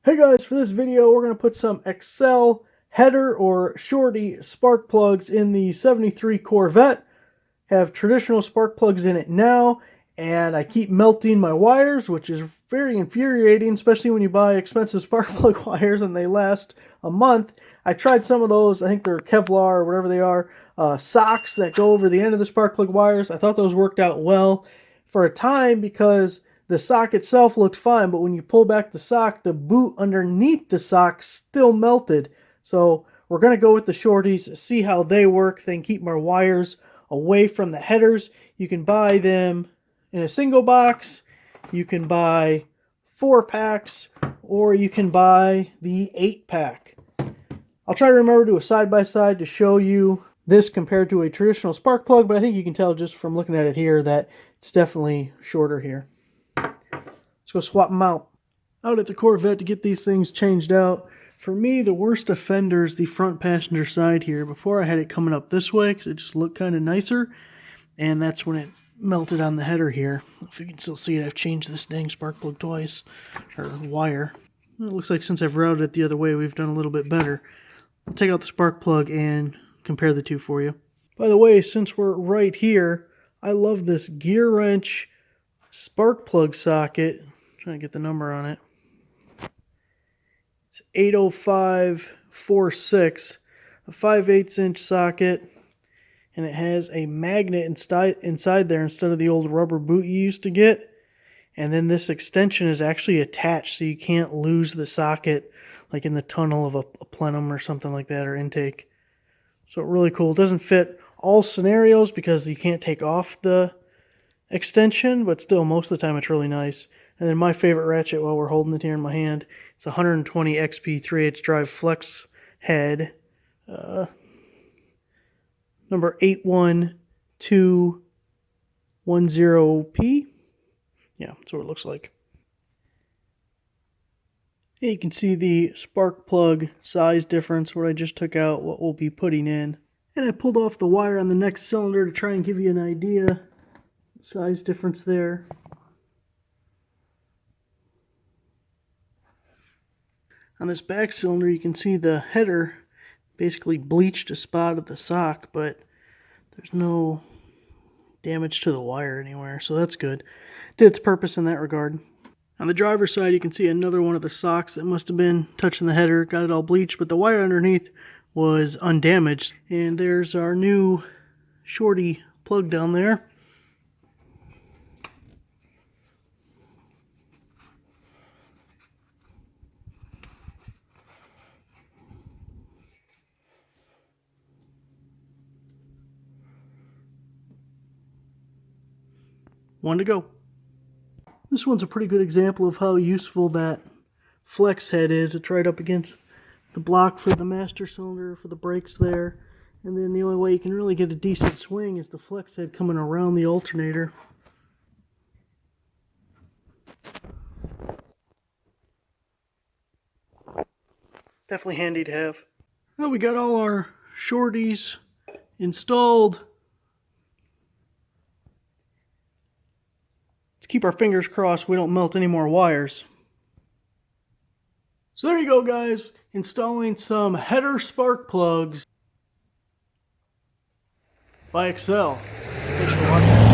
Hey guys, for this video we're going to put some Accel header or Shorty spark plugs in the 73 Corvette. Have traditional spark plugs in it now, and I keep melting my wires, which is very infuriating, especially when you buy expensive spark plug wires and they last a month. I tried some of those, I think they're Kevlar or whatever they are, socks that go over the end of the spark plug wires. I thought those worked out well for a time because the sock itself looked fine, but when you pull back the sock, the boot underneath the sock still melted. So we're going to go with the Shorties, see how they work, then keep my wires away from the headers. You can buy them in a single box, you can buy 4 packs, or you can buy the 8-pack. I'll try to remember to do a side-by-side to show you this compared to a traditional spark plug, but I think you can tell just from looking at it here that it's definitely shorter here. Let's go swap them out. Out at the Corvette to get these things changed out. For me, the worst offender is the front passenger side here. Before I had it coming up this way because it just looked kind of nicer. And that's when it melted on the header here. If you can still see it, I've changed this dang spark plug twice. Or wire. It looks like since I've routed it the other way, we've done a little bit better. I'll take out the spark plug and compare the two for you. By the way, since we're right here, I love this gear wrench spark plug socket. Trying to get the number on it. It's 80546, a 5/8 inch socket, and it has a magnet inside there instead of the old rubber boot you used to get. And then this extension is actually attached so you can't lose the socket like in the tunnel of a plenum or something like that, or intake. So really cool. It doesn't fit all scenarios because you can't take off the extension, but still most of the time it's really nice. And then my favorite ratchet while we're holding it here in my hand, it's a 120 XP 3/8 drive flex head, number 81210P. Yeah, that's what it looks like. Here you can see the spark plug size difference, what I just took out, what we'll be putting in. And I pulled off the wire on the next cylinder to try and give you an idea. Size difference there. On this back cylinder, you can see the header basically bleached a spot of the sock, but there's no damage to the wire anywhere, so that's good. Did its purpose in that regard. On the driver's side, you can see another one of the socks that must have been touching the header, got it all bleached, but the wire underneath was undamaged. And there's our new Shorty plug down there. One to go. This one's a pretty good example of how useful that flex head is. It's right up against the block for the master cylinder, for the brakes there. And then the only way you can really get a decent swing is the flex head coming around the alternator. Definitely handy to have. Well, we got all our Shorties installed. Keep our fingers crossed we don't melt any more wires. So there you go, guys, installing some header spark plugs by Accel. Thanks for watching.